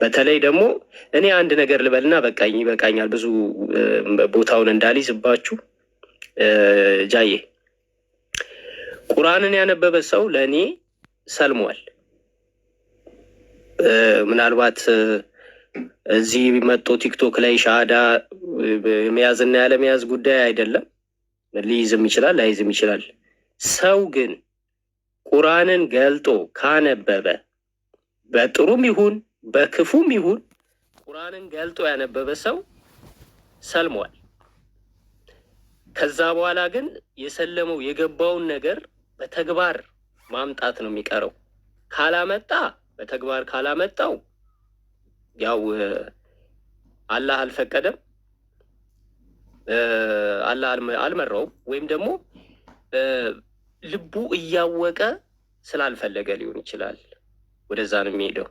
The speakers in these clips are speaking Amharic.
በተለይ ደግሞ እኔ አንድ ነገር ልበልና በቃኝ ይበቃኛል፣ ብዙ ቦታውን እንዳልይዝባችሁ። ጃዬ ቁርአንን ያነበበ ሰው ለእኔ ሰልሟል። ምናልባት እዚህ መጥቶ ቲክቶክ ላይ ሻሃዳ መያዝና ያለመያዝ ጉዳይ አይደለም። ሊይዝም ይችላል ላይዝም ይችላል። ሰው ግን ቁርአንን ገልጦ ካነበበ በጥሩም ይሁን በክፉም ይሁን ቁርአንን ገልጦ ያነበበ ሰው ሰልሟል። ከዛ በኋላ ግን የሰለመው የገባውን ነገር በተግባር ማምጣት ነው የሚቀረው። ካላመጣ በተግባር ካላመጣው ያው አላህ አልፈቀደም፣ አላህ አልመራውም፣ ወይም ደግሞ ልቡ እያወቀ ስላልፈለገ ሊሆን ይችላል። ወደዛ ነው የሚሄደው።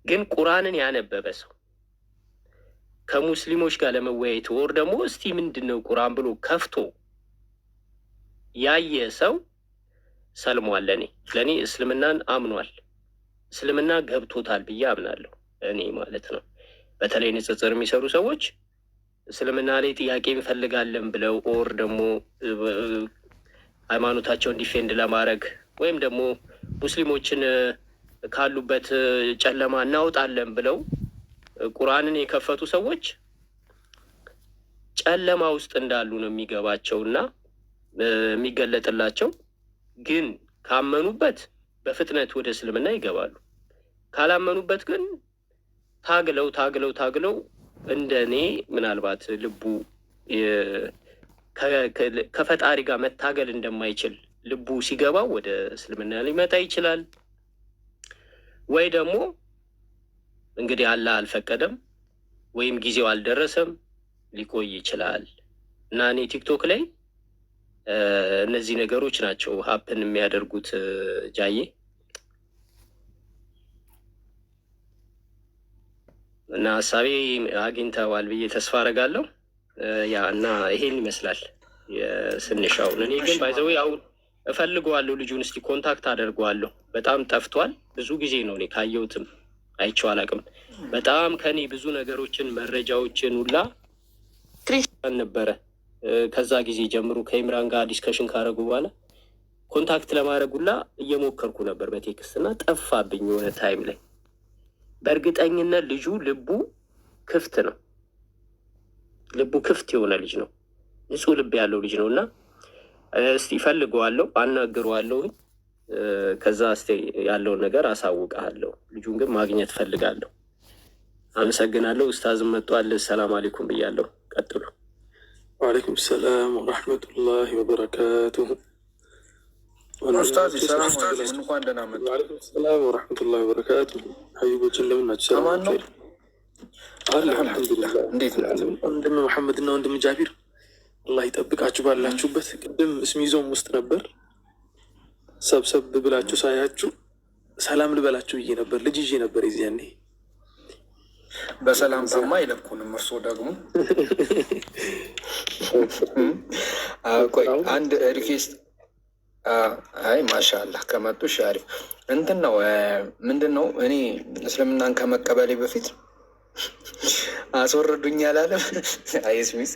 ግን ቁርአንን ያነበበ ሰው ከሙስሊሞች ጋር ለመወያየት ወር ደግሞ እስቲ ምንድን ነው ቁርአን ብሎ ከፍቶ ያየ ሰው ሰልሟል። ለእኔ እስልምናን አምኗል፣ እስልምና ገብቶታል ብዬ አምናለሁ። እኔ ማለት ነው። በተለይ ንጽጽር የሚሰሩ ሰዎች እስልምና ላይ ጥያቄ እንፈልጋለን ብለው ኦር ደግሞ ሃይማኖታቸውን ዲፌንድ ለማድረግ ወይም ደግሞ ሙስሊሞችን ካሉበት ጨለማ እናውጣለን ብለው ቁርአንን የከፈቱ ሰዎች ጨለማ ውስጥ እንዳሉ ነው የሚገባቸውና የሚገለጥላቸው። ግን ካመኑበት በፍጥነት ወደ እስልምና ይገባሉ። ካላመኑበት ግን ታግለው እንደ እኔ ምናልባት ልቡ ከፈጣሪ ጋር መታገል እንደማይችል ልቡ ሲገባው ወደ እስልምና ሊመጣ ይችላል። ወይ ደግሞ እንግዲህ አላህ አልፈቀደም ወይም ጊዜው አልደረሰም ሊቆይ ይችላል። እና እኔ ቲክቶክ ላይ እነዚህ ነገሮች ናቸው ሀፕን የሚያደርጉት። ጃዬ እና ሀሳቤ አግኝተዋል ብዬ ተስፋ አደርጋለሁ። ያ እና ይሄን ይመስላል የስንሻውን። እኔ ግን ባይዘው አሁን እፈልገዋለሁ ልጁን፣ እስቲ ኮንታክት አደርገዋለሁ። በጣም ጠፍቷል። ብዙ ጊዜ ነው እኔ ካየሁትም አይቼው አላውቅም። በጣም ከኔ ብዙ ነገሮችን መረጃዎችን ሁላ ነበረ። ከዛ ጊዜ ጀምሮ ከኢምራን ጋር ዲስከሽን ካደረጉ በኋላ ኮንታክት ለማድረግ ሁላ እየሞከርኩ ነበር በቴክስት እና ጠፋብኝ የሆነ ታይም ላይ። በእርግጠኝነት ልጁ ልቡ ክፍት ነው። ልቡ ክፍት የሆነ ልጅ ነው። ንጹህ ልብ ያለው ልጅ ነው እና እስቲ ፈልገዋለሁ፣ አናግረዋለሁ። ከዛ እስቲ ያለውን ነገር አሳውቅሃለሁ። ልጁን ግን ማግኘት ፈልጋለሁ። አመሰግናለሁ። ኡስታዝም መጥቷል። ሰላም አለይኩም ብያለሁ። ቀጥሉ። ወአለይኩም ሰላም ወረሕመቱላሂ ወበረካቱሁ። ኡስታዝ ሰላም አለይኩም፣ እንኳን ደህና መጡ። ወአለይኩም ሰላም ወረሕመቱላሂ ወበረካቱሁ። ሀቢቦች እንደምን ናችሁ? ሰላም ነው? አልሐምዱሊላህ። እንዴት ነው ወንድም መሐመድ እና ወንድም ጃቢር? አላህ ይጠብቃችሁ ባላችሁበት። ቅድም እስሚዞም ውስጥ ነበር ሰብሰብ ብላችሁ ሳያችሁ ሰላም ልበላችሁ ብዬ ነበር። ልጅ ይዤ ነበር የዚያኔ። በሰላም ሰማ አይለኩንም። እርስዎ ደግሞ ቆይ አንድ ሪኩዌስት። አይ ማሻአላህ ከመጡ ሻሪፍ እንትን ነው ምንድን ነው እኔ እስልምናን ከመቀበሌ በፊት አስወርዱኝ አላለም። አይስሚስ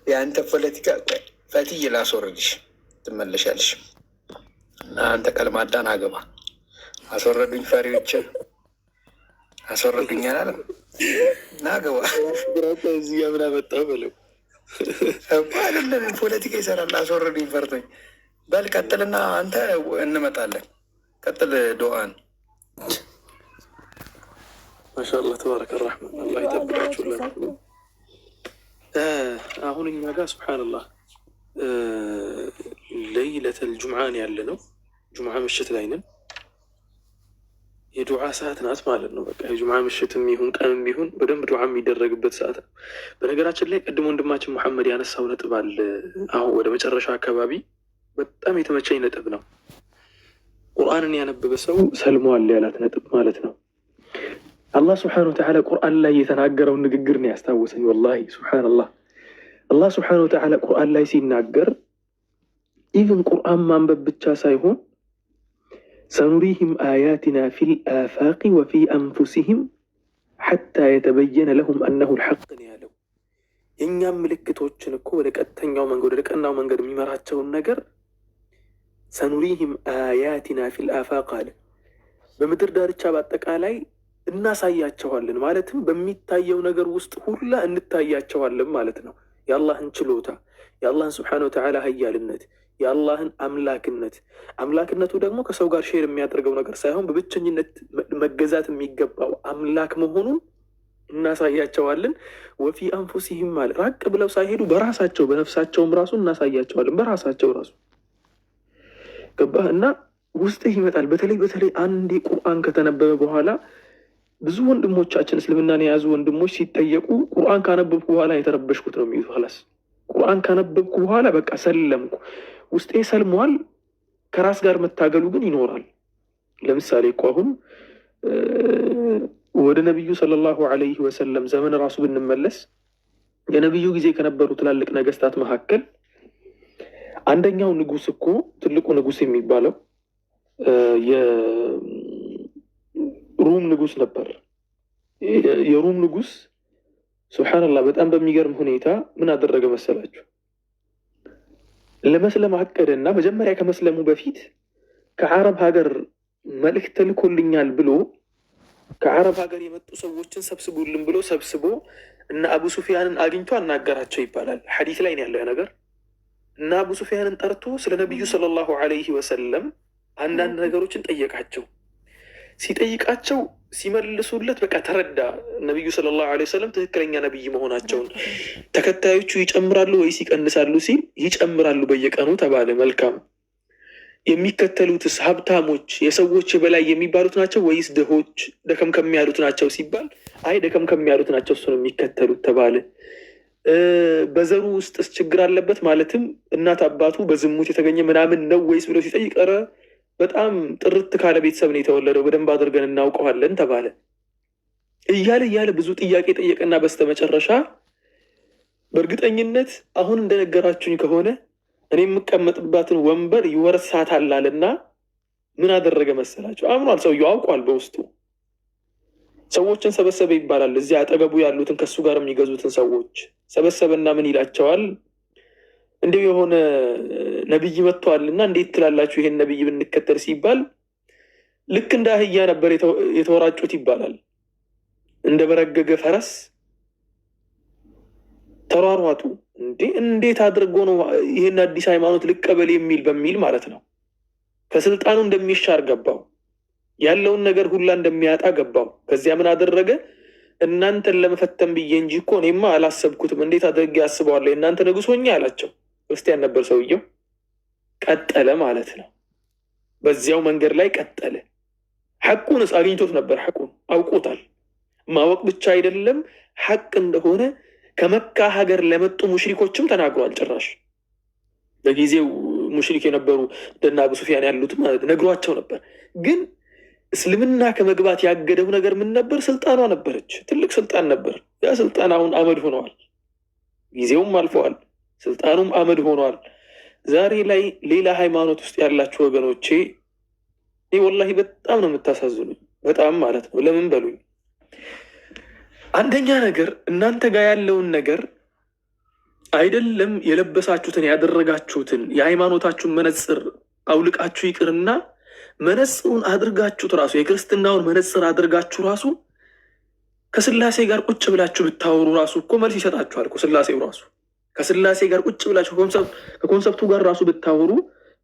የአንተ ፖለቲካ ፈትዬ ላስወርድሽ ትመለሻለሽ። አንተ ቀልማዳን አገባ አስወረዱኝ፣ ፈሪዎችን አስወረዱኝ አላለም። ናገባ እዚህ ምን አመጣው በለው አይደለም ፖለቲካ ይሰራል። አስወረዱኝ ፈርቶኝ። በል ቀጥልና አንተ እንመጣለን። ቀጥል ዱዓን። ማሻአላህ ተባረከ ረሕማን። አላህ ይጠብቃችሁ። አሁን እኛ ጋር ሱብሓነላህ ለይለተል ጁምዓን ያለ ነው። ጁምዓ ምሽት ላይ ነን። የዱዓ ሰዓት ናት ማለት ነው። በቃ የጁምዓ ምሽትም ይሁን ቀንም ይሁን በደንብ ዱዓ የሚደረግበት ሰዓት ነው። በነገራችን ላይ ቅድሞ ወንድማችን መሐመድ ያነሳው ነጥብ አለ። አሁን ወደ መጨረሻ አካባቢ በጣም የተመቸኝ ነጥብ ነው። ቁርአንን ያነበበ ሰው ሰልሟል ያላት ነጥብ ማለት ነው። አላህ ስብሓነሁ ወተዓላ ቁርአን ላይ የተናገረውን ንግግር ነው ያስታወሰኝ። ወላሂ ሱብሓነላህ። አላህ ስብሓነሁ ወተዓላ ቁርአን ላይ ሲናገር ኢቭን ቁርአን ማንበብ ብቻ ሳይሆን ሰኑሪህም አያቲና ፊል አፋቂ ወፊ አንፉሲህም ሐታ የተበየነ ለሁም አነሁ ልሐቅ ነው ያለው። የእኛም ምልክቶችን እኮ ወደ ቀጥተኛው መንገድ ወደ ቀናው መንገድ የሚመራቸውን ነገር ሰኑሪህም አያቲና ፊል አፋቅ አለ። በምድር ዳርቻ በአጠቃላይ እናሳያቸዋለን፣ ማለትም በሚታየው ነገር ውስጥ ሁላ እንታያቸዋለን ማለት ነው። የአላህን ችሎታ፣ የአላህን ስብሓነሁ ወተዓላ ሀያልነት፣ የአላህን አምላክነቱ ደግሞ ከሰው ጋር ሼር የሚያደርገው ነገር ሳይሆን በብቸኝነት መገዛት የሚገባው አምላክ መሆኑን እናሳያቸዋለን። ወፊ አንፉሲህም አለ፣ ራቅ ብለው ሳይሄዱ በራሳቸው በነፍሳቸውም ራሱ እናሳያቸዋለን። በራሳቸው ራሱ ገባህ? እና ውስጥህ ይመጣል። በተለይ አንድ ቁርአን ከተነበበ በኋላ ብዙ ወንድሞቻችን እስልምናን የያዙ ወንድሞች ሲጠየቁ ቁርአን ካነበብኩ በኋላ የተረበሽኩት ነው የሚሉት። ላስ ቁርአን ካነበብኩ በኋላ በቃ ሰለምኩ፣ ውስጤ ሰልሟል። ከራስ ጋር መታገሉ ግን ይኖራል። ለምሳሌ እኮ አሁን ወደ ነቢዩ ሰለላሁ ዐለይሂ ወሰለም ዘመን ራሱ ብንመለስ የነቢዩ ጊዜ ከነበሩ ትላልቅ ነገስታት መካከል አንደኛው ንጉስ እኮ ትልቁ ንጉስ የሚባለው የሩም ንጉስ ነበር። የሩም ንጉስ ሱብሓነላህ በጣም በሚገርም ሁኔታ ምን አደረገ መሰላችሁ? ለመስለም አቀደና መጀመሪያ ከመስለሙ በፊት ከአረብ ሀገር መልእክት ተልኮልኛል ብሎ ከአረብ ሀገር የመጡ ሰዎችን ሰብስቡልን ብሎ ሰብስቦ እና አቡ ሱፊያንን አግኝቶ አናገራቸው ይባላል። ሐዲስ ላይ ነው ያለው ነገር። እና አቡ ሱፊያንን ጠርቶ ስለ ነቢዩ ሰለላሁ ዐለይሂ ወሰለም አንዳንድ ነገሮችን ጠየቃቸው። ሲጠይቃቸው ሲመልሱለት በቃ ተረዳ ነቢዩ ሰለላሁ ዐለይሂ ወሰለም ትክክለኛ ነቢይ መሆናቸውን። ተከታዮቹ ይጨምራሉ ወይስ ይቀንሳሉ ሲል ይጨምራሉ በየቀኑ ተባለ። መልካም። የሚከተሉትስ ሀብታሞች የሰዎች በላይ የሚባሉት ናቸው ወይስ ድሆች ደከም ከሚያሉት ናቸው ሲባል አይ ደከም ከሚያሉት ናቸው እሱን የሚከተሉት ተባለ። በዘሩ ውስጥስ ችግር አለበት ማለትም እናት አባቱ በዝሙት የተገኘ ምናምን ነው ወይስ ብሎ ሲጠይቅ ኧረ በጣም ጥርት ካለ ቤተሰብ ነው የተወለደው በደንብ አድርገን እናውቀዋለን ተባለ። እያለ ብዙ ጥያቄ ጠየቀና በስተመጨረሻ በእርግጠኝነት አሁን እንደነገራችሁኝ ከሆነ እኔ የምቀመጥባትን ወንበር ይወርሳታል አለና ምን አደረገ መሰላቸው? አምኗል። ሰውየው አውቋል በውስጡ። ሰዎችን ሰበሰበ ይባላል። እዚያ አጠገቡ ያሉትን ከሱ ጋር የሚገዙትን ሰዎች ሰበሰበና ምን ይላቸዋል? እንዲሁ የሆነ ነቢይ መጥተዋልና እንዴት ትላላችሁ ይሄን ነቢይ ብንከተል ሲባል ልክ እንደ አህያ ነበር የተወራጩት ይባላል። እንደ በረገገ ፈረስ ተሯሯጡ። እንዴት አድርጎ ነው ይህን አዲስ ሃይማኖት ልቀበል የሚል በሚል ማለት ነው። ከስልጣኑ እንደሚሻር ገባው። ያለውን ነገር ሁላ እንደሚያጣ ገባው። ከዚያ ምን አደረገ? እናንተን ለመፈተን ብዬ እንጂ እኮ እኔማ አላሰብኩትም። እንዴት አድርጌ አስበዋለሁ? የእናንተ ንጉሥ ሆኜ አላቸው። ክርስቲያን ነበር ሰውየው። ቀጠለ ማለት ነው። በዚያው መንገድ ላይ ቀጠለ። ሐቁንስ አግኝቶት ነበር። ሐቁን አውቆታል። ማወቅ ብቻ አይደለም ሐቅ እንደሆነ ከመካ ሀገር ለመጡ ሙሽሪኮችም ተናግሯል። ጭራሽ በጊዜው ሙሽሪክ የነበሩ እንደነ አቡ ሱፊያን ያሉት ነግሯቸው ነበር። ግን እስልምና ከመግባት ያገደው ነገር ምን ነበር? ስልጣኗ ነበረች። ትልቅ ስልጣን ነበር። ያ ስልጣን አሁን አመድ ሆነዋል። ጊዜውም አልፈዋል። ስልጣኑም አመድ ሆነዋል። ዛሬ ላይ ሌላ ሃይማኖት ውስጥ ያላችሁ ወገኖቼ ይህ ወላሂ በጣም ነው የምታሳዝኑኝ። በጣም ማለት ነው። ለምን በሉኝ። አንደኛ ነገር እናንተ ጋር ያለውን ነገር አይደለም የለበሳችሁትን ያደረጋችሁትን የሃይማኖታችሁን መነጽር አውልቃችሁ ይቅርና መነጽሩን አድርጋችሁት ራሱ የክርስትናውን መነጽር አድርጋችሁ ራሱ ከስላሴ ጋር ቁጭ ብላችሁ ብታወሩ ራሱ እኮ መልስ ይሰጣችኋል እኮ ስላሴው ራሱ። ከስላሴ ጋር ቁጭ ብላችሁ ከኮንሰፕቱ ጋር ራሱ ብታወሩ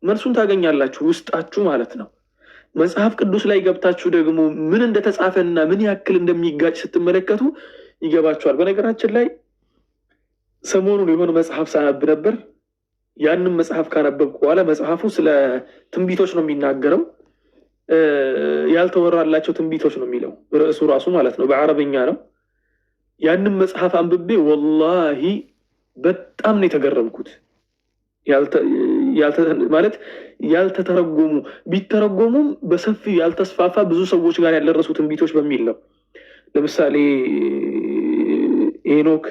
መልሱን ታገኛላችሁ ውስጣችሁ ማለት ነው። መጽሐፍ ቅዱስ ላይ ገብታችሁ ደግሞ ምን እንደተጻፈና ምን ያክል እንደሚጋጭ ስትመለከቱ ይገባችኋል። በነገራችን ላይ ሰሞኑን የሆነ መጽሐፍ ሳነብ ነበር። ያንን መጽሐፍ ካነበብኩ በኋላ መጽሐፉ ስለ ትንቢቶች ነው የሚናገረው። ያልተወራላቸው ትንቢቶች ነው የሚለው ርዕሱ ራሱ ማለት ነው። በአረብኛ ነው። ያንን መጽሐፍ አንብቤ ወላሂ በጣም ነው የተገረምኩት። ማለት ያልተተረጎሙ ቢተረጎሙም በሰፊው ያልተስፋፋ ብዙ ሰዎች ጋር ያልደረሱ ትንቢቶች በሚል ነው። ለምሳሌ ሄኖክ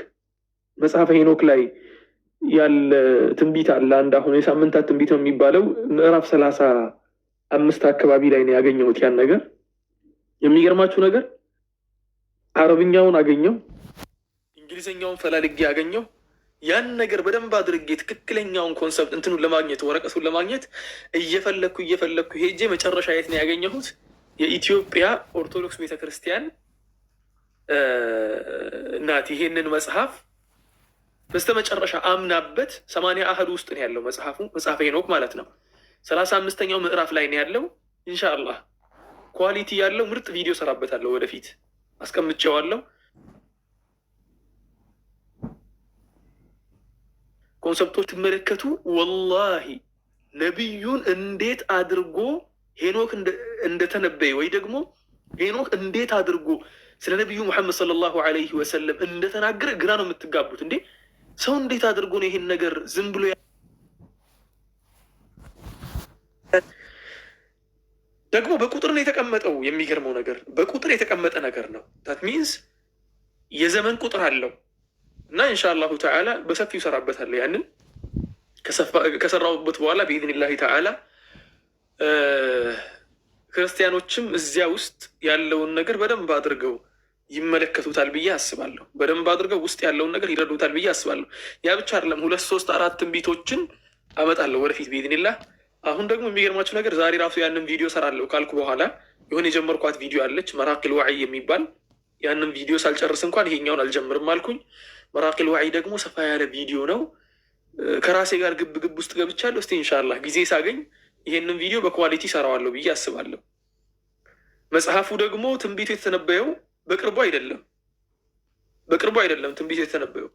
መጽሐፈ ሄኖክ ላይ ያለ ትንቢት አለ። አንድ አሁን የሳምንታት ትንቢት ነው የሚባለው ምዕራፍ 30 5 አካባቢ ላይ ነው ያገኘሁት ያን ነገር። የሚገርማችሁ ነገር አረብኛውን አገኘው፣ እንግሊዝኛውን ፈላልጌ አገኘው። ያን ነገር በደንብ አድርጌ ትክክለኛውን ኮንሰፕት እንትኑን ለማግኘት ወረቀቱን ለማግኘት እየፈለግኩ ሄጄ መጨረሻ የት ነው ያገኘሁት? የኢትዮጵያ ኦርቶዶክስ ቤተክርስቲያን ናት ይሄንን መጽሐፍ በስተመጨረሻ አምናበት 80 አህዱ ውስጥ ነው ያለው መጽሐፉ፣ መጽሐፈ ሄኖክ ማለት ነው። 35ኛው ምዕራፍ ላይ ነው ያለው። ኢንሻአላህ ኳሊቲ ያለው ምርጥ ቪዲዮ ሰራበታለሁ፣ ወደፊት አስቀምጬዋለሁ። ኮንሰፕቶች ትመለከቱ። ወላሂ ነቢዩን እንዴት አድርጎ ሄኖክ እንደተነበየ ወይ ደግሞ ሄኖክ እንዴት አድርጎ ስለ ነቢዩ ሙሐመድ ሰለላሁ ዐለይሂ ወሰለም እንደተናገረ ግራ ነው የምትጋቡት። እንዴ ሰው እንዴት አድርጎ ነው ይሄን ነገር ዝም ብሎ ደግሞ በቁጥር ነው የተቀመጠው። የሚገርመው ነገር በቁጥር የተቀመጠ ነገር ነው። ታት ሚንስ የዘመን ቁጥር አለው እና ኢንሻአላሁ ተዓላ በሰፊው እሰራበታለሁ። ያንን ከሰራሁበት በኋላ በኢዝኒላሂ ተዓላ ክርስቲያኖችም እዚያ ውስጥ ያለውን ነገር በደንብ አድርገው ይመለከቱታል ብዬ አስባለሁ። በደንብ አድርገው ውስጥ ያለውን ነገር ይረዱታል ብዬ አስባለሁ። ያ ብቻ አይደለም፣ 2፣ 3፣ 4 ትንቢቶችን አመጣለሁ ወደፊት በኢዝኒላህ። አሁን ደግሞ የሚገርማችሁ ነገር ዛሬ ራሱ ያንን ቪዲዮ ሰራለሁ ካልኩ በኋላ የሆነ የጀመርኳት ቪዲዮ አለች መራቂል ዋዒ የሚባል። ያንን ቪዲዮ ሳልጨርስ እንኳን ይሄኛውን አልጀምርም አልኩኝ። መራቂል ዋዒ ደግሞ ሰፋ ያለ ቪዲዮ ነው። ከራሴ ጋር ግብ ውስጥ ገብቻለሁ። እስቲ ኢንሻአላህ ጊዜ ሳገኝ ይሄንን ቪዲዮ በኳሊቲ ሰራዋለሁ ብዬ አስባለሁ። መጽሐፉ ደግሞ ትንቢቱ የተነበየው በቅርቡ አይደለም ትንቢቱ የተነበየው።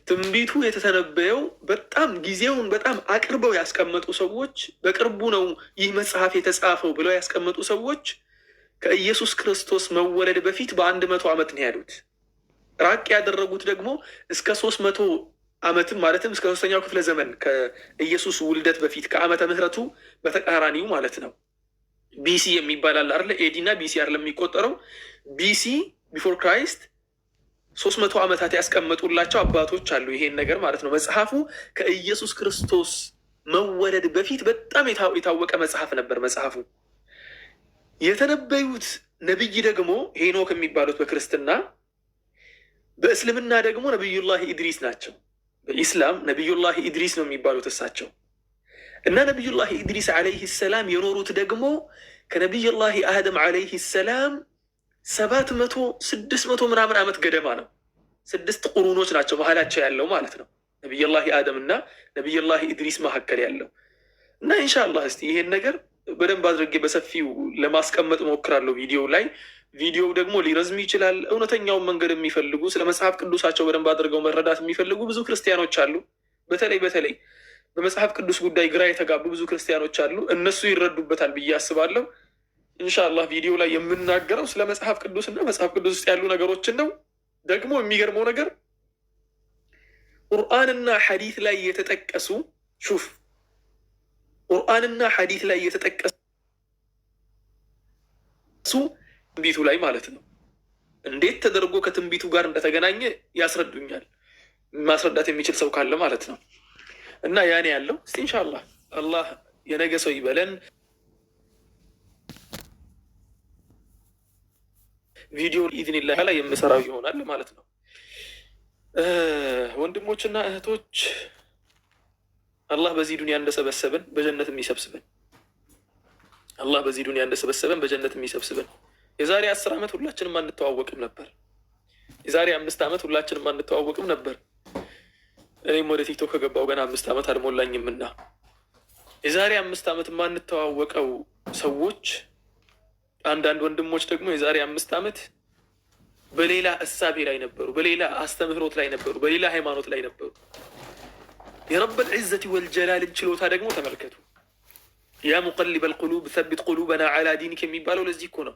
ትንቢቱ የተተነበየው በጣም ጊዜውን በጣም አቅርበው ያስቀመጡ ሰዎች፣ በቅርቡ ነው ይህ መጽሐፍ የተጻፈው ብለው ያስቀመጡ ሰዎች ከኢየሱስ ክርስቶስ መወለድ በፊት በ100 ዓመት ነው ያሉት። ራቅ ያደረጉት ደግሞ እስከ 300 ዓመትም ማለትም እስከ 3ኛው ክፍለ ዘመን ከኢየሱስ ውልደት በፊት ከዓመተ ምህረቱ በተቃራኒው ማለት ነው። ቢሲ የሚባል አለ አይደለ? ኤዲ እና ቢሲ አይደለም የሚቆጠረው። ቢሲ ቢፎር ክራይስት 300 ዓመታት ያስቀመጡላቸው አባቶች አሉ። ይሄን ነገር ማለት ነው። መጽሐፉ ከኢየሱስ ክርስቶስ መወለድ በፊት በጣም የታወቀ መጽሐፍ ነበር። መጽሐፉ የተነበዩት ነቢይ ደግሞ ሄኖክ የሚባሉት በክርስትና፣ በእስልምና ደግሞ ነቢዩላህ ኢድሪስ ናቸው። በኢስላም ነቢዩላህ ኢድሪስ ነው የሚባሉት እሳቸው። እና ነቢዩላህ ኢድሪስ ዓለይህ ሰላም የኖሩት ደግሞ ከነቢዩላህ አደም ዓለይህ ሰላም 700-600 ምናምን ዓመት ገደማ ነው። 6 ቁሩኖች ናቸው መሀላቸው ያለው ማለት ነው። ነቢዩላህ አደም እና ነቢዩላህ ኢድሪስ መካከል ያለው እና ኢንሻአላህ እስቲ ይሄን ነገር በደንብ አድርጌ በሰፊው ለማስቀመጥ ሞክራለሁ ቪዲዮ ላይ። ቪዲዮው ደግሞ ሊረዝም ይችላል። እውነተኛውን መንገድ የሚፈልጉ ስለ መጽሐፍ ቅዱሳቸው በደንብ አድርገው መረዳት የሚፈልጉ ብዙ ክርስቲያኖች አሉ። በተለይ በመጽሐፍ ቅዱስ ጉዳይ ግራ የተጋቡ ብዙ ክርስቲያኖች አሉ። እነሱ ይረዱበታል ብዬ አስባለሁ። ኢንሻአላህ ቪዲዮ ላይ የምናገረው ስለ መጽሐፍ ቅዱስና መጽሐፍ ቅዱስ ውስጥ ያሉ ነገሮችን ነው። ደግሞ የሚገርመው ነገር ቁርአንና ሐዲስ ላይ የተጠቀሱ ቁርአንና ሐዲስ ላይ የተጠቀሱ ትንቢቱ ላይ ማለት ነው እንዴት ተደርጎ ከትንቢቱ ጋር እንደተገናኘ ያስረዱኛል። ማስረዳት የሚችል ሰው ካለ ማለት ነው። እና ያኔ ያለው እስቲ ኢንሻአላህ አላህ የነገ ሰው ይበለን። ቪዲዮ ኢዝኒላህ ላይ የምሰራው ይሆናል ማለት ነው። ወንድሞችና እህቶች አላህ በዚህ ዱንያ እንደሰበሰበን በጀነት የሚሰብስበን። አላህ በዚህ ዱንያ እንደሰበሰበን በጀነት የሚሰብስበን። የዛሬ 10 ዓመት ሁላችንም አንተዋወቅም ነበር። የዛሬ 5 ዓመት ሁላችንም አንተዋወቅም ነበር። እኔም ወደ ቲክቶክ ከገባው ገና 5 ዓመት አልሞላኝም እና የዛሬ 5 ዓመት የማንተዋወቀው ሰዎች አንዳንድ ወንድሞች ደግሞ የዛሬ 5 ዓመት በሌላ እሳቤ ላይ ነበሩ፣ በሌላ አስተምህሮት ላይ ነበሩ፣ በሌላ ሃይማኖት ላይ ነበሩ። የረበል ዒዘቲ ወልጀላልን ችሎታ ደግሞ ተመልከቱ። ያ ሙቀሊበል ቁሉብ ሰቢት ቁሉበና ዐላ ዲኒክ የሚባለው ለዚህ እኮ ነው።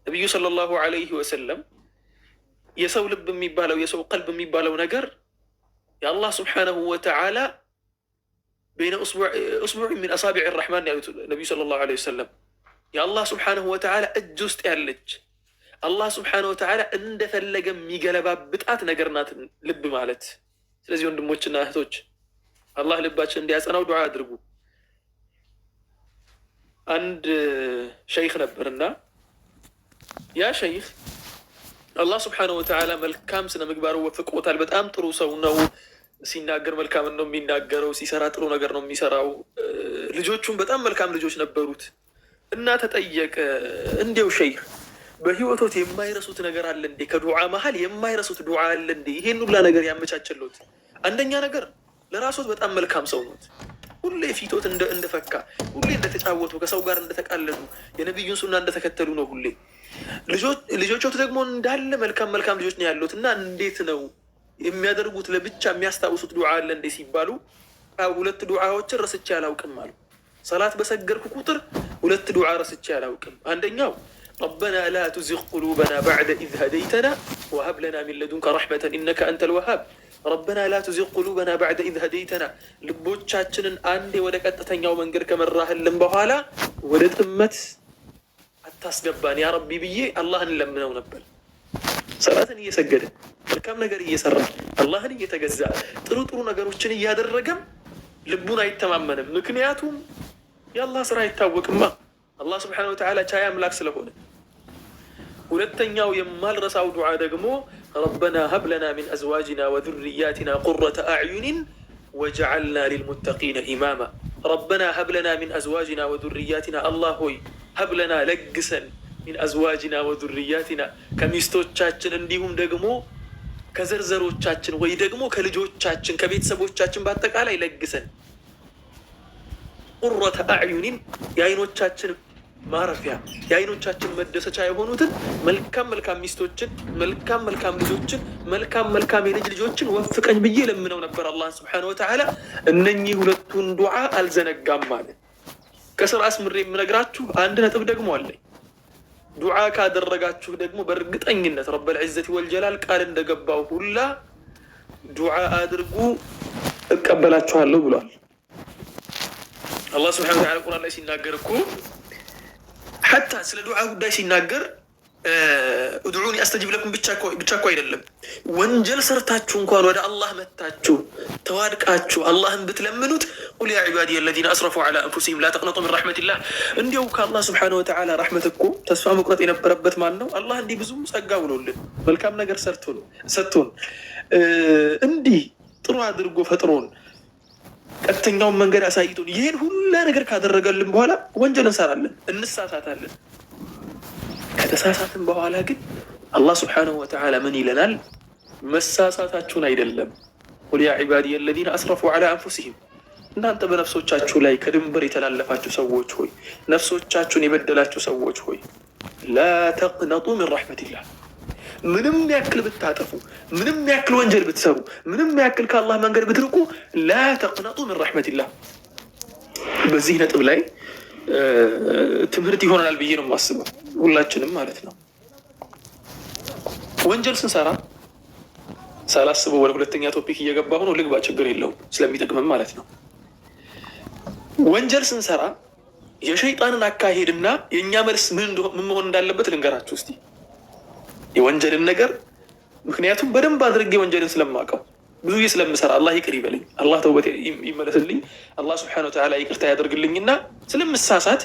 ነቢዩ ሰለላሁ ዐለይሂ ወሰለም የሰው ልብ የሚባለው የሰው ቀልብ የሚባለው ነገር የአላህ ስብሓነሁ ወተዓላ በይነ እስቡዕ ሚን አሳቢዕ ረሕማን ያሉት ነቢዩ ሰለላሁ ዐለይሂ ወሰለም የአላህ ስብሓነሁ ወተዓላ እጅ ውስጥ ያለች አላህ ስብሓነሁ ወተዓላ እንደፈለገ የሚገለባብጣት ነገር ናት ልብ ማለት። ስለዚህ ወንድሞችና እህቶች አላህ ልባችን እንዲያጸናው ዱዓ አድርጉ። አንድ ሸይኽ ነበርና ያ ሸይኽ አላህ ስብሓነሁ ወተዓላ መልካም ስነ ምግባሩ ወፍቆታል። በጣም ጥሩ ሰው ነው። ሲናገር መልካም ነው የሚናገረው፣ ሲሰራ ጥሩ ነገር ነው የሚሰራው። ልጆቹም በጣም መልካም ልጆች ነበሩት እና ተጠየቀ፣ እንዲያው ሸይኽ በህይወቶት የማይረሱት ነገር አለ እንዴ? ከዱዓ መሀል የማይረሱት ዱዓ አለ እንዴ? ይሄን ሁላ ነገር ያመቻቸሉት። አንደኛ ነገር ለራሶት በጣም መልካም ሰው ኖት። ሁሌ ፊቶት እንደፈካ፣ ሁሌ እንደተጫወቱ፣ ከሰው ጋር እንደተቃለዱ፣ የነቢዩን ሱና እንደተከተሉ ነው ሁሌ። ልጆቹ ደግሞ እንዳለ መልካም ልጆች ነው ያሉት እና እንዴት ነው የሚያደርጉት? ለብቻ የሚያስታውሱት ዱዓ አለ እንዴ ሲባሉ 2 ዱዓዎችን ረስቼ አላውቅም አሉ። ሰላት በሰገርኩ ቁጥር 2 ዱዓ ረስቼ አላውቅም። አንደኛው ረበና ላ ቱዚግ ቁሉበና ባዕደ ኢዝ ሀደይተና ወሀብ ለና ሚን ለዱንከ ረሕመተን ኢነከ አንተል ወሃብ። ረበና ላ ቱዚግ ቁሉበና ባዕደ ኢዝ ሀደይተና፣ ልቦቻችንን አንዴ ወደ ቀጥተኛው መንገድ ከመራህልን በኋላ ወደ ጥመት አታስገባን ያ ረቢ ብዬ አላህን ለምነው ነበር። ሰላትን እየሰገደ መልካም ነገር እየሰራ አላህን እየተገዛ ጥሩ ነገሮችን እያደረገም ልቡን አይተማመንም። ምክንያቱም የአላህ ስራ አይታወቅማ፣ አላህ ስብሓነሁ ወተዓላ ቻይ አምላክ ስለሆነ። ሁለተኛው የማልረሳው ዱዓ ደግሞ ረበና ሀብ ለና ሚን አዝዋጅና ወዙርያቲና ቁረተ አዕዩኒን ወጀዐልና ሊልሙተቂነ ኢማማ። ረበና ሀብ ለና ሚን አዝዋጅና ወዙርያቲና፣ አላህ ሆይ ሀብ ለና ለግሰን፣ ሚን አዝዋጅና ወዙርያቲና ከሚስቶቻችን እንዲሁም ደግሞ ከዘርዘሮቻችን ወይ ደግሞ ከልጆቻችን ከቤተሰቦቻችን በአጠቃላይ ለግሰን። ቁረተ አዕዩኒን የአይኖቻችን ማረፊያ የአይኖቻችን መደሰቻ የሆኑትን መልካም ሚስቶችን፣ መልካም ልጆችን፣ መልካም የልጅ ልጆችን ወፍቀኝ ብዬ ለምነው ነበር አላህን ስብሓነሁ ወተዓላ። እነኚህ 2ቱን ዱዓ አልዘነጋም ማለት። ከስር አስምሬ የምነግራችሁ 1 ነጥብ ደግሞ አለኝ። ዱዓ ካደረጋችሁ ደግሞ በእርግጠኝነት ረበል ዒዘቲ ወልጀላል ቃል እንደገባው ሁላ ዱዓ አድርጉ እቀበላችኋለሁ ብሏል። አላህ ስብሓነሁ ወተዓላ ቁርአን ላይ ሲናገር እኮ ሐታ ስለ ዱዓ ጉዳይ ሲናገር ኡድዑኒ አስተጂብ ለኩም ብቻ እኮ አይደለም። ወንጀል ሰርታችሁ እንኳን ወደ አላህ መታችሁ ተዋድቃችሁ አላህን ብትለምኑት ቁል ያ ዒባዲየ አለዚነ አስረፉ ዐላ አንፉሲሂም ላ ተቅነጡ ሚን ረሕመቲላህ። እንዲያው ከአላህ ስብሓነሁ ወተዓላ ረሕመት እኮ ተስፋ መቁረጥ የነበረበት ማን ነው? አላህ እንዲህ ብዙ ጸጋ ብሎልን መልካም ነገር ሰጥቶን እንዲህ ጥሩ አድርጎ ፈጥሮን ቀጥተኛውን መንገድ አሳይቶን ይህን ሁላ ነገር ካደረገልን በኋላ ወንጀል እንሰራለን፣ እንሳሳታለን። ከተሳሳትን በኋላ ግን አላህ ስብሓነሁ ወተዓላ ምን ይለናል? መሳሳታችሁን አይደለም ቁል ያ ዒባዲየ አለዚነ አስረፉ ዐላ አንፉሲሂም፣ እናንተ በነፍሶቻችሁ ላይ ከድንበር የተላለፋችሁ ሰዎች ሆይ፣ ነፍሶቻችሁን የበደላችሁ ሰዎች ሆይ ላ ተቅነጡ ሚን ረሕመቲላህ፣ ምንም ያክል ብታጠፉ፣ ምንም ያክል ወንጀል ብትሰሩ፣ ምንም ያክል ከአላህ መንገድ ብትርቁ ላ ተቅነጡ ሚን ረሕመቲላህ። በዚህ ነጥብ ላይ ትምህርት ይሆናል ብዬ ነው የማስበው፣ ሁላችንም ማለት ነው። ወንጀል ስንሰራ ሳላስበው ወደ 2ኛ ቶፒክ እየገባሁ ነው፣ ልግባ፣ ችግር የለውም ስለሚጠቅምም ማለት ነው። ወንጀል ስንሰራ የሸይጣንን አካሄድና የእኛ መልስ ምን መሆን እንዳለበት ልንገራችሁ እስቲ የወንጀልን ነገር። ምክንያቱም በደንብ አድርጌ ወንጀልን ስለማውቀው ብዙ ጊዜ ስለምሰራ አላህ ይቅር ይበለኝ፣ አላህ ተውበት ይመለስልኝ፣ አላህ ስብሓነሁ ወተዓላ ይቅርታ ያደርግልኝና ስለምሳሳት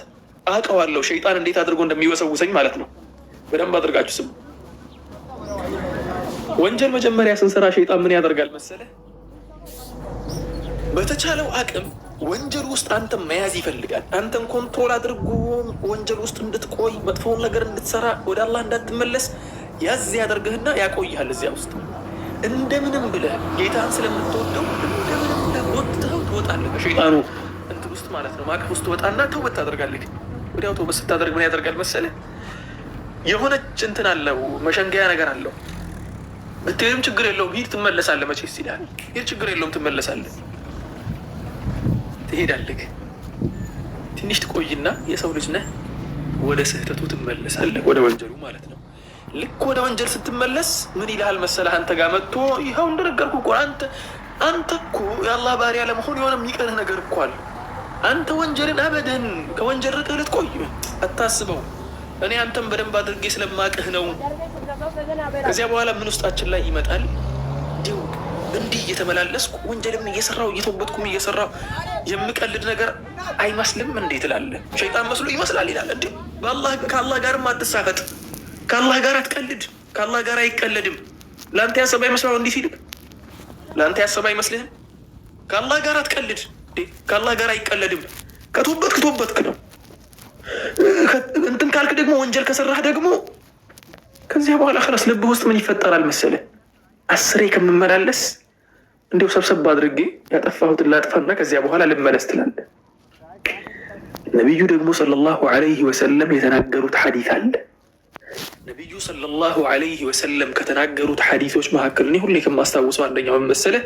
አውቀዋለሁ ሸይጣን እንዴት አድርጎ እንደሚወሰውሰኝ ማለት ነው። በደንብ አድርጋችሁ ስሙ። ወንጀል መጀመሪያ ስንሰራ ሸይጣን ምን ያደርጋል መሰለህ? በተቻለው አቅም ወንጀል ውስጥ አንተን መያዝ ይፈልጋል። አንተን ኮንትሮል አድርጎ ወንጀል ውስጥ እንድትቆይ፣ መጥፎውን ነገር እንድትሰራ፣ ወደ አላህ እንዳትመለስ ያዝ ያደርግህና ያቆይሃል እዚያ ውስጥ። እንደምንም ብለህ ጌታን ስለምትወደው እንደምንም ብለህ ወጥተኸው ትወጣለህ ከሸይጣኑ እንትን ውስጥ ማለት ነው፣ ማቀፍ ውስጥ ወጣና ተውበት ታደርጋለህ። ወዲያው ተውበት ስታደርግ ምን ያደርጋል መሰለህ? የሆነች እንትን አለው፣ መሸንገያ ነገር አለው። ብትሄድም ችግር የለውም ሂድ ትመለሳለህ፣ መቼስ ይላል። ሂድ ችግር የለውም ትመለሳለህ፣ ትሄዳለህ። ትንሽ ትቆይና የሰው ልጅ ነህ፣ ወደ ስህተቱ ትመለሳለህ፣ ወደ ወንጀሉ ማለት ነው። ልክ ወደ ወንጀል ስትመለስ ምን ይልሃል መሰለህ? አንተ ጋር መጥቶ ይኸው እንደነገርኩህ እኮ አንተ እኮ የአላህ ባሪያ ለመሆን የሆነ የሚቀርህ ነገር እኮ አለ። አንተ ወንጀልን አበደን ከወንጀል ርቀህ ልትቆይ አታስበው። እኔ አንተም በደንብ አድርጌ ስለማቅህ ነው። ከዚያ በኋላ ምን ውስጣችን ላይ ይመጣል? እንዲህ እየተመላለስኩ ወንጀልም እየሰራው እየተወበትኩም እየሰራው የምቀልድ ነገር አይመስልም እንዴ ትላለህ? ሸይጣን መስሎ ይመስላል ይላል። እንዴ ከአላህ ጋርም አትሳፈጥ፣ ከአላህ ጋር አትቀልድ፣ ከአላህ ጋር አይቀለድም። ለአንተ ያሰበ አይመስልም እንዲህ ሲልህ፣ ለአንተ ያሰበ አይመስልህም? ከአላህ ጋር አትቀልድ፣ ከአላህ ጋር አይቀለድም። ከቶበትክ ነው። እንትን ካልክ ደግሞ ወንጀል ከሰራህ ደግሞ ከዚያ በኋላ ክላስ ልብህ ውስጥ ምን ይፈጠራል መሰለህ? አስሬ ከምመላለስ እንዲሁ ሰብሰብ አድርጌ ያጠፋሁትን ላጥፋና ከዚያ በኋላ ልመለስ ትላለህ። ነቢዩ ደግሞ ሰለላሁ ዐለይሂ ወሰለም የተናገሩት ሐዲስ አለ። ነቢዩ ሰለላሁ ዐለይሂ ወሰለም ከተናገሩት ሐዲሶች መካከል እኔ ሁሌ ከማስታውሰው አንደኛው ምን መሰለህ?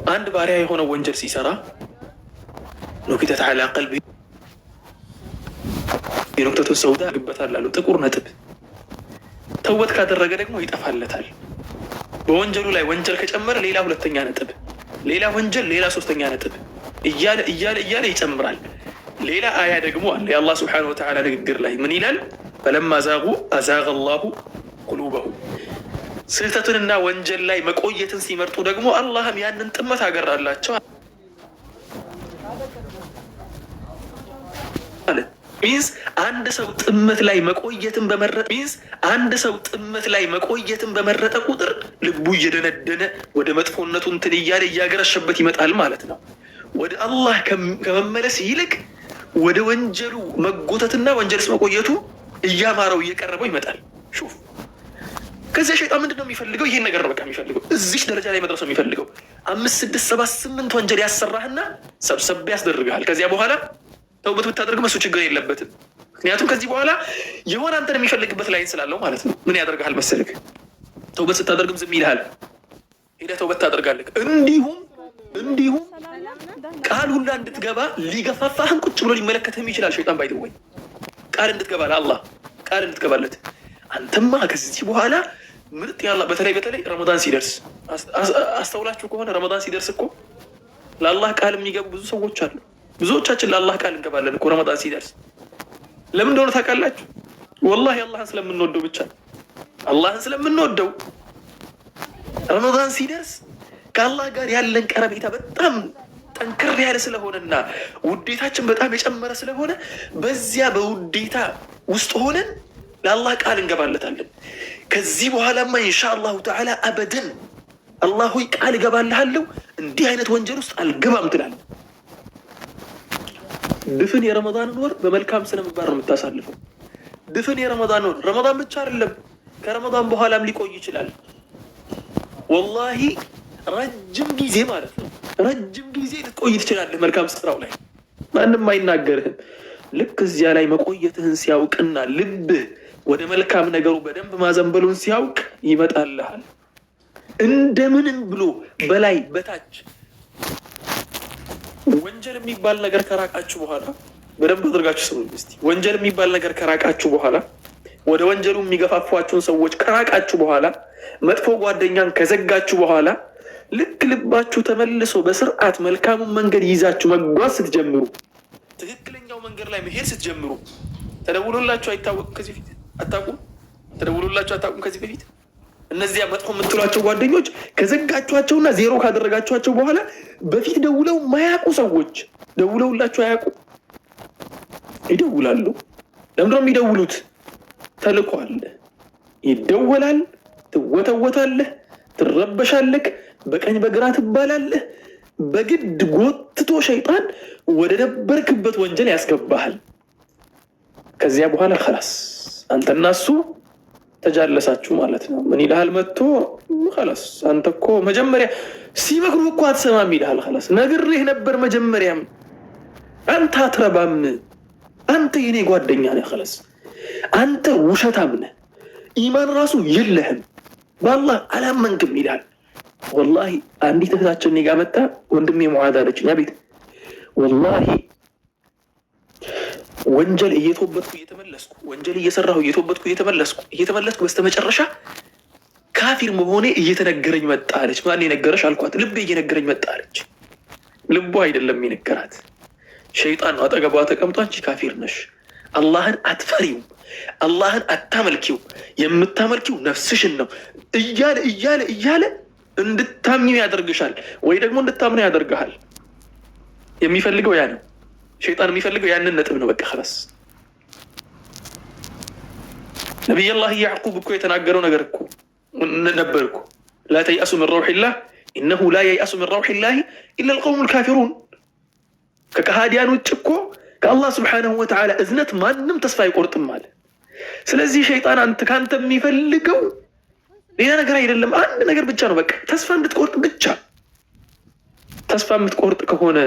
አንድ ባሪያ የሆነ ወንጀል ሲሰራ ኑክተት ዐላ ቀልቢ ኑክተቱ ሰውዳ ግበታል አሉ፣ ጥቁር ነጥብ። ተውበት ካደረገ ደግሞ ይጠፋለታል። በወንጀሉ ላይ ወንጀል ከጨመረ ሌላ ሁለተኛ ነጥብ፣ ሌላ ወንጀል ሌላ ሶስተኛ ነጥብ እያለ ይጨምራል። ሌላ አያ ደግሞ አለ የአላህ ስብሓነሁ ወተዓላ ንግግር ላይ ምን ይላል? ፈለማ ዛጉ አዛገ አላሁ ቁሉበሁም። ስህተትንና ወንጀል ላይ መቆየትን ሲመርጡ ደግሞ አላህም ያንን ጥመት አገራላቸው አለ። ሚንስ አንድ ሰው ጥመት ላይ መቆየትን በመረጠ ቁጥር ልቡ እየደነደነ ወደ መጥፎነቱ እንትን እያለ እያገረሸበት ይመጣል ማለት ነው። ወደ አላህ ከመመለስ ይልቅ ወደ ወንጀሉ መጎተትና ወንጀልስ መቆየቱ እያማረው እየቀረበው ይመጣል። ሹፍ ከዚያ ሸይጣን ምንድን ነው የሚፈልገው? ይሄን ነገር ነው በቃ የሚፈልገው። እዚች ደረጃ ላይ መድረስ ነው የሚፈልገው። 5 6 7 8 ወንጀል ያሰራህና ሰብሰብ ያስደርግሃል። ከዚያ በኋላ ተውበት ብታደርግም እሱ ችግር የለበትም። ምክንያቱም ከዚህ በኋላ የሆነ አንተን የሚፈልግበት ላይን ስላለው ማለት ነው። ምን ያደርግሃል መሰልክ? ተውበት ስታደርግም ዝም ይልሃል። ሄደህ ተውበት ታደርጋለህ። እንዲሁም ቃል ሁላ እንድትገባ ሊገፋፋህም ቁጭ ብሎ ሊመለከትህም ይችላል ሸይጣን። ባይደወይ ቃል እንድትገባ ለአላህ ቃል እንድትገባለት አንተማ ከዚህ በኋላ ምርጥ ያላ። በተለይ ረመዳን ሲደርስ አስተውላችሁ ከሆነ ረመዳን ሲደርስ እኮ ለአላህ ቃል የሚገቡ ብዙ ሰዎች አሉ። ብዙዎቻችን ለአላህ ቃል እንገባለን እኮ ረመዳን ሲደርስ። ለምን እንደሆነ ታውቃላችሁ? ወላሂ አላህን ስለምንወደው ብቻ። አላህን ስለምንወደው ረመዳን ሲደርስ ከአላህ ጋር ያለን ቀረቤታ በጣም ጠንከር ያለ ስለሆነና ውዴታችን በጣም የጨመረ ስለሆነ በዚያ በውዴታ ውስጥ ሆነን ለአላህ ቃል እንገባለታለን። ከዚህ በኋላማ ኢንሻአላሁ ተዓላ አበደን አላህ ሆይ ቃል እገባልሃለሁ እንዲህ አይነት ወንጀል ውስጥ አልገባም ትላለህ። ድፍን የረመዳንን ወር በመልካም ስነ ምግባር ነው የምታሳልፈው። ድፍን የረመዳን ወር ረመዳን ብቻ አይደለም ከረመዳን በኋላም ሊቆይ ይችላል። ወላሂ ረጅም ጊዜ ማለት ነው። ረጅም ጊዜ ልትቆይ ትችላለህ መልካም ስራው ላይ፣ ማንም አይናገርህም። ልክ እዚያ ላይ መቆየትህን ሲያውቅና ልብህ ወደ መልካም ነገሩ በደንብ ማዘንበሉን ሲያውቅ ይመጣልሃል። እንደምንም ብሎ በላይ በታች ወንጀል የሚባል ነገር ከራቃችሁ በኋላ በደንብ አድርጋችሁ ስሙኝ እስቲ። ወንጀል የሚባል ነገር ከራቃችሁ በኋላ ወደ ወንጀሉ የሚገፋፏችሁን ሰዎች ከራቃችሁ በኋላ መጥፎ ጓደኛን ከዘጋችሁ በኋላ ልክ ልባችሁ ተመልሶ በስርዓት መልካሙን መንገድ ይዛችሁ መጓዝ ስትጀምሩ፣ ትክክለኛው መንገድ ላይ መሄድ ስትጀምሩ ተደውሎላችሁ አይታወቅም ከዚህ በፊት አታውቁም? ተደውሎላችሁ አታውቁም ከዚህ በፊት? እነዚያ መጥፎ የምትሏቸው ጓደኞች ከዘጋችኋቸውና ዜሮ ካደረጋችኋቸው በኋላ በፊት ደውለው ማያውቁ ሰዎች ደውለውላችሁ አያውቁም? ይደውላሉ። ለምንድነው የሚደውሉት? ተልኮ አለ። ይደወላል፣ ትወተወታለህ፣ ትረበሻለህ፣ በቀኝ በግራ ትባላለህ። በግድ ጎትቶ ሸይጣን ወደ ነበርክበት ወንጀል ያስገባሃል። ከዚያ በኋላ خلاص አንተና እሱ ተጃለሳችሁ ማለት ነው። ምን ይልሃል መጥቶ خلاص አንተ እኮ መጀመሪያ ሲመክሩ እኮ አትሰማም ይልሃል። خلاص ነግሬህ ነበር መጀመሪያም አንተ አትረባም፣ አንተ የኔ ጓደኛ ነህ፣ خلاص አንተ ውሸታም ነህ፣ ኢማን ራሱ የለህም፣ በአላህ አላመንክም ይልሃል። ወላሂ አንዲት እህታችን እኔ ጋር መጣ፣ ወንድሜ ሙዓዝ አለችኝ። አቤት ወላሂ ወንጀል እየተወበትኩ እየተመለስኩ ወንጀል እየሰራሁ እየተወበትኩ እየተመለስኩ በስተመጨረሻ ካፊር መሆኔ እየተነገረኝ መጣ አለች። ማን የነገረሽ አልኳት። ልቤ እየነገረኝ መጣ አለች። ልቧ አይደለም የነገራት ሸይጣን ነው። አጠገቧ ተቀምጦ አንቺ ካፊር ነሽ፣ አላህን አትፈሪው፣ አላህን አታመልኪው፣ የምታመልኪው ነፍስሽን ነው እያለ እንድታምኚው ያደርግሻል ወይ ደግሞ እንድታምነው ያደርግሃል። የሚፈልገው ያ ነው። ሸይጣን የሚፈልገው ያንን ነጥብ ነው። በቃ خلاص ነብዩላህ ያዕቁብ እኮ የተናገረው ነገር እኮ ነበር እኮ لا تيأسوا من روح الله إنه لا ييأس من روح الله إلا القوم الكافرون። ከከሃዲያን ውጭ እኮ ከአላህ ስብሓነሁ ወተዓላ እዝነት ማንም ተስፋ አይቆርጥም አለ። ስለዚህ ሸይጣን ካንተ የሚፈልገው ሌላ ነገር አይደለም፣ አንድ ነገር ብቻ ነው። በቃ ተስፋ እንድትቆርጥ ብቻ። ተስፋ የምትቆርጥ ከሆነ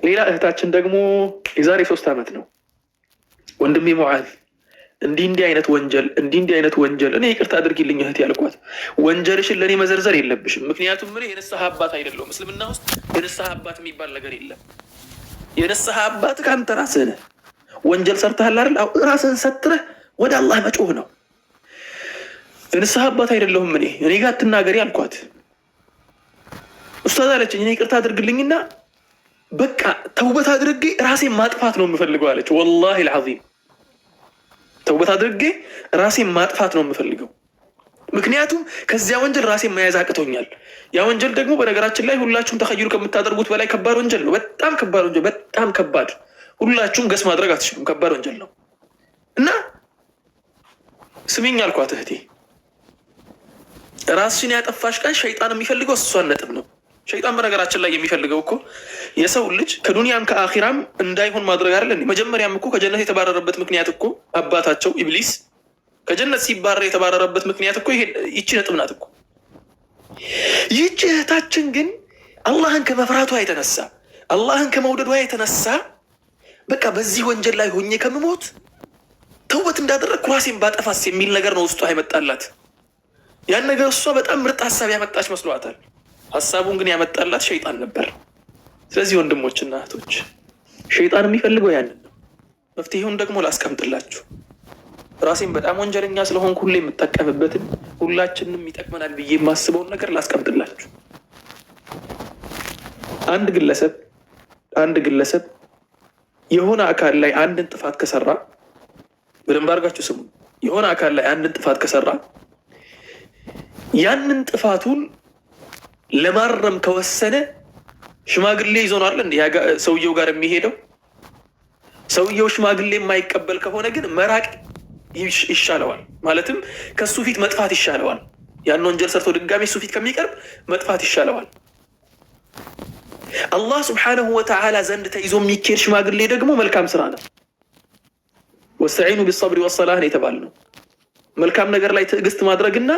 ሌላ እህታችን ደግሞ የዛሬ 3 ዓመት ነው ወንድሜ ሙዓዝ እንዲህ አይነት ወንጀል እኔ ይቅርታ አድርጊልኝ እህት ያልኳት፣ ወንጀልሽን ለእኔ መዘርዘር የለብሽም። ምክንያቱም ምን የንስሐ አባት አይደለሁም። እስልምና ውስጥ የንስሐ አባት የሚባል ነገር የለም። የንስሐ አባት ከአንተ ራስህ ነህ። ወንጀል ሰርተሃል አይደል? ራስህን ሰትረህ ወደ አላህ መጮህ ነው። የንስሐ አባት አይደለሁም እኔ ጋር አትናገሪ አልኳት። ኡስታዝ አለችኝ እኔ ይቅርታ አድርግልኝና በቃ ተውበት አድርጌ ራሴን ማጥፋት ነው የምፈልገው አለች። ወላሂ አልዓዚም ተውበት አድርጌ ራሴን ማጥፋት ነው የምፈልገው። ምክንያቱም ከዚያ ወንጀል ራሴን መያዝ አቅቶኛል። ያ ወንጀል ደግሞ በነገራችን ላይ ሁላችሁም ተኸይሉ ከምታደርጉት በላይ ከባድ ወንጀል ነው። በጣም ከባድ ወንጀል፣ በጣም ከባድ። ሁላችሁም ገስ ማድረግ አትችሉም። ከባድ ወንጀል ነው እና ስሚኝ አልኳት እህቴ፣ ራስሽን ያጠፋሽ ቀን ሸይጣን የሚፈልገው እሷን ነጥብ ነው። ሸይጣን በነገራችን ላይ የሚፈልገው እኮ የሰው ልጅ ከዱንያም ከአኺራም እንዳይሆን ማድረግ አይደል? መጀመሪያም እኮ ከጀነት የተባረረበት ምክንያት እኮ አባታቸው ኢብሊስ ከጀነት ሲባረር የተባረረበት ምክንያት እኮ ይቺ ነጥብ ናት እኮ። ይቺ እህታችን ግን አላህን ከመፍራቷ የተነሳ አላህን ከመውደዷ የተነሳ በቃ በዚህ ወንጀል ላይ ሆኜ ከምሞት ተውበት እንዳደረግኩ ራሴን ባጠፋስ የሚል ነገር ነው ውስጧ አይመጣላት። ያን ነገር እሷ በጣም ምርጥ ሀሳብ ያመጣች መስሏታል። ሀሳቡን ግን ያመጣላት ሸይጣን ነበር። ስለዚህ ወንድሞችና እህቶች ሸይጣን የሚፈልገው ያንን ነው። መፍትሄውን ደግሞ ላስቀምጥላችሁ። ራሴን በጣም ወንጀለኛ ስለሆንኩ ሁሌ የምጠቀምበትን ሁላችንም ይጠቅመናል ብዬ የማስበውን ነገር ላስቀምጥላችሁ። አንድ ግለሰብ የሆነ አካል ላይ አንድን ጥፋት ከሰራ፣ በደንብ አድርጋችሁ ስሙ። የሆነ አካል ላይ አንድን ጥፋት ከሰራ ያንን ጥፋቱን ለማረም ከወሰነ ሽማግሌ ይዞ ነው አይደል ሰውየው ጋር የሚሄደው። ሰውየው ሽማግሌ የማይቀበል ከሆነ ግን መራቅ ይሻለዋል። ማለትም ከሱ ፊት መጥፋት ይሻለዋል። ያን ወንጀል ሰርቶ ድጋሚ እሱ ፊት ከሚቀርብ መጥፋት ይሻለዋል። አላህ ስብሓነሁ ወተዓላ ዘንድ ተይዞ የሚኬድ ሽማግሌ ደግሞ መልካም ስራ ነው። ወስተዒኑ ቢሰብሪ ወሰላህ ነው የተባልነው። መልካም ነገር ላይ ትዕግስት ማድረግና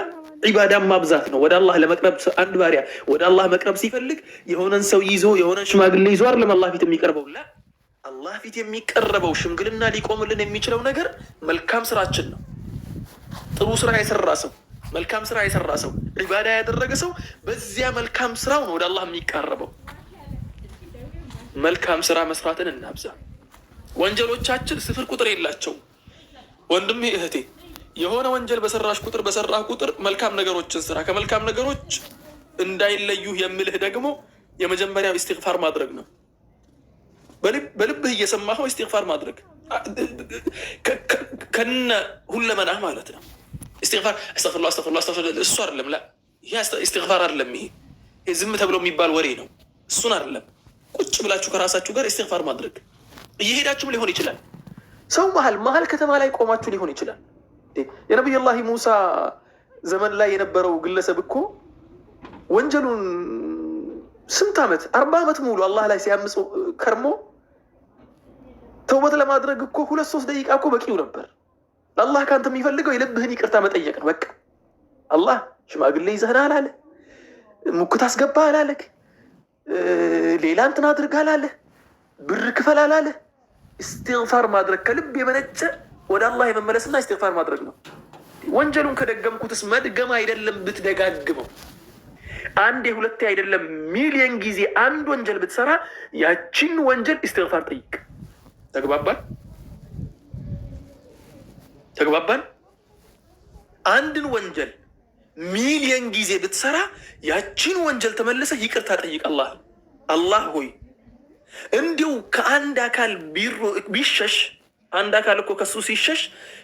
ዒባዳን ማብዛት ነው። ወደ አላህ ለመቅረብ አንድ ባሪያ ወደ አላህ መቅረብ ሲፈልግ የሆነን ሰው ይዞ የሆነን ሽማግሌ ይዞ አይደለም አላህ ፊት የሚቀርበው። አላህ ፊት የሚቀረበው ሽምግልና ሊቆምልን የሚችለው ነገር መልካም ስራችን ነው። ጥሩ ስራ የሰራ ሰው፣ መልካም ስራ የሰራ ሰው፣ ዒባዳ ያደረገ ሰው በዚያ መልካም ስራው ነው ወደ አላህ የሚቃረበው። መልካም ስራ መስራትን እናብዛ። ወንጀሎቻችን ስፍር ቁጥር የላቸውም። ወንድሜ እህቴ፣ የሆነ ወንጀል በሰራህ ቁጥር መልካም ነገሮችን ስራ። ከመልካም ነገሮች እንዳይለዩ የምልህ ደግሞ የመጀመሪያው ኢስቲግፋር ማድረግ ነው። በልብህ እየሰማኸው ኢስቲግፋር ማድረግ ከነ ሁለመናህ ማለት ነው። ኢስቲግፋር አስተግፊሩላህ እሱ አይደለም። ይሄ ኢስቲግፋር አይደለም። ይሄ ዝም ተብሎ የሚባል ወሬ ነው። እሱን አይደለም። ቁጭ ብላችሁ ከራሳችሁ ጋር ኢስቲግፋር ማድረግ። እየሄዳችሁም ሊሆን ይችላል። ሰው መሀል ከተማ ላይ ቆማችሁ ሊሆን ይችላል። የነቢዩላህ ሙሳ ዘመን ላይ የነበረው ግለሰብ እኮ ወንጀሉን ስንት ዓመት 40 ዓመት ሙሉ አላህ ላይ ሲያምጽ ከርሞ ተውበት ለማድረግ እኮ 2-3 ደቂቃ እኮ በቂው ነበር። አላህ ካንተ የሚፈልገው የልብህን ይቅርታ መጠየቅ ነው። በቃ አላህ ሽማግሌ ይዘህና አላለ፣ ሙክት አስገባ አላለ፣ ሌላ እንትን አድርግ አላለ፣ ብር ክፈል አላለ። ኢስቲግፋር ማድረግ ከልብ የመነጨ ወደ አላህ የመመለስና ኢስቲግፋር ማድረግ ነው። ወንጀሉን ከደገምኩትስ መድገም አይደለም ብትደጋግመው፣ አንዴ ሁለቴ አይደለም ሚሊዮን ጊዜ አንድ ወንጀል ብትሰራ ያቺን ወንጀል ኢስቲግፋር ጠይቅ። ተግባባን? አንድን ወንጀል ሚሊዮን ጊዜ ብትሰራ ያቺን ወንጀል ተመልሰህ ይቅርታ ጠይቅ። አላህ ሆይ እንዲሁ ከአንድ አካል ቢሸሽ፣ አንድ አካል እኮ ከሱ ሲሸሽ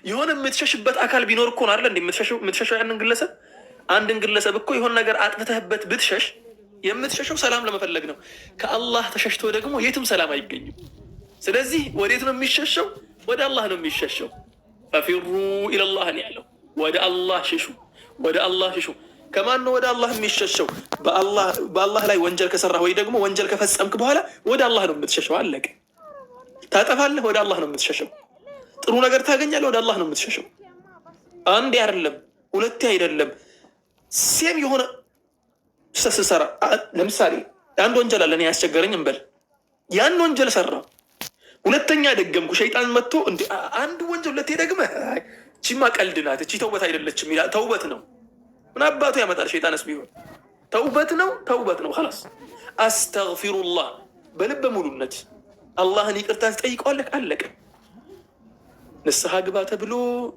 የሆነ የምትሸሽበት አካል ቢኖር እኮ ነው አይደል? የምትሸሸው ያንን ግለሰብ አንድን ግለሰብ እኮ የሆነ ነገር አጥፍተህበት ብትሸሽ የምትሸሸው ሰላም ለመፈለግ ነው። ከአላህ ተሸሽቶ ደግሞ የትም ሰላም አይገኝም። ስለዚህ ወዴት ነው የሚሸሸው? ወደ አላህ ነው የሚሸሸው። ፈፊሩ ኢለላህ ነው ያለው። ወደ አላህ ሽሹ፣ ወደ አላህ ሽሹ። ከማን ነው ወደ አላህ የሚሸሸው? በአላህ ላይ ወንጀል ከሰራህ ወይ ደግሞ ወንጀል ከፈጸምክ በኋላ ወደ አላህ ነው የምትሸሸው። አለቀ። ታጠፋለህ፣ ወደ አላህ ነው የምትሸሸው። ጥሩ ነገር ታገኛለህ፣ ወደ አላህ ነው የምትሸሸው። አንዴ አይደለም፣ ሁለቴ አይደለም። ሴም የሆነ ስትሰራ ለምሳሌ አንድ ወንጀል አለ፣ እኔ ያስቸገረኝ እንበል። ያን ወንጀል ሰራ፣ ሁለተኛ ደገምኩ። ሸይጣን መጥቶ አንድ ወንጀል ሁለቴ ደግመህ እቺማ ቀልድ ናት፣ እቺ ተውበት አይደለችም ይላል። ተውበት ነው። ምን አባቱ ያመጣል? ሸይጣንስ ቢሆን ተውበት ነው፣ ተውበት ነው። ኸላስ አስተግፊሩላህ በልበ ሙሉነት አላህን ይቅርታ ትጠይቀዋለህ። አለቀ። ንስሐ ግባ ተብሎ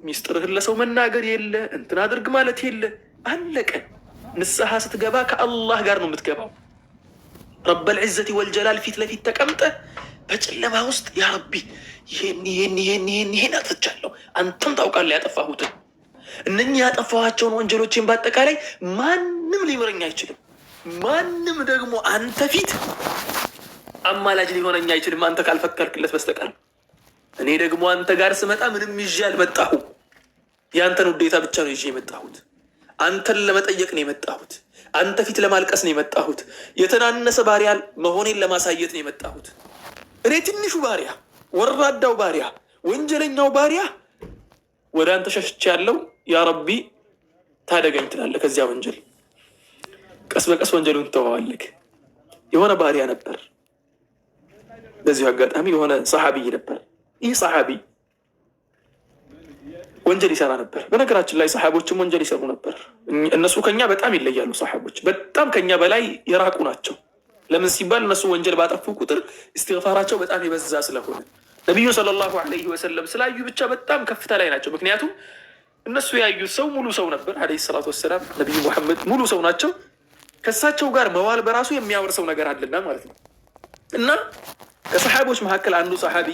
ሚስጥርህን ለሰው መናገር የለ፣ እንትን አድርግ ማለት የለ። አለቀ። ንስሐ ስትገባ ከአላህ ጋር ነው የምትገባው። ረበል ዒዘቲ ወልጀላል ፊት ለፊት ተቀምጠ በጨለማ ውስጥ ያ ረቢ ይሄን አጥፍቻለሁ፣ አንተም ታውቃለህ ያጠፋሁትን። እነኚህ ያጠፋኋቸውን ወንጀሎችን በአጠቃላይ ማንም ሊምረኝ አይችልም። ማንም ደግሞ አንተ ፊት አማላጅ ሊሆነኝ አይችልም፣ አንተ ካልፈቀድክለት በስተቀር። እኔ ደግሞ አንተ ጋር ስመጣ ምንም ይዤ አልመጣሁም። የአንተን ውዴታ ብቻ ነው ይዤ የመጣሁት። አንተን ለመጠየቅ ነው የመጣሁት። አንተ ፊት ለማልቀስ ነው የመጣሁት። የተናነሰ ባሪያ መሆኔን ለማሳየት ነው የመጣሁት። እኔ ትንሹ ባሪያ፣ ወራዳው ባሪያ፣ ወንጀለኛው ባሪያ ወደ አንተ ሸሽቼ ያለው ያ ረቢ ታደገኝ ትላለህ። ከዚያ ወንጀል ቀስ በቀስ ወንጀሉን ትተዋዋለህ። የሆነ ባሪያ ነበር፣ በዚሁ አጋጣሚ የሆነ ሰሓቢይ ነበር። ይህ ሰሓቢ ወንጀል ይሰራ ነበር። በነገራችን ላይ ሰሓቦችም ወንጀል ይሰሩ ነበር። እነሱ ከኛ በጣም ይለያሉ። ሰሓቦች በጣም ከኛ በላይ የራቁ ናቸው። ለምን ሲባል እነሱ ወንጀል ባጠፉ ቁጥር እስትግፋራቸው በጣም የበዛ ስለሆነ ነቢዩ ሰለላሁ ዐለይሂ ወሰለም ስላዩ ብቻ በጣም ከፍታ ላይ ናቸው። ምክንያቱም እነሱ ያዩት ሰው ሙሉ ሰው ነበር ዐለይሂ ሰላቱ ወሰላም። ነቢዩ ሙሐመድ ሙሉ ሰው ናቸው። ከእሳቸው ጋር መዋል በራሱ የሚያወርሰው ነገር አለና ማለት ነው። እና ከሰሓቦች መካከል አንዱ ሰሓቢ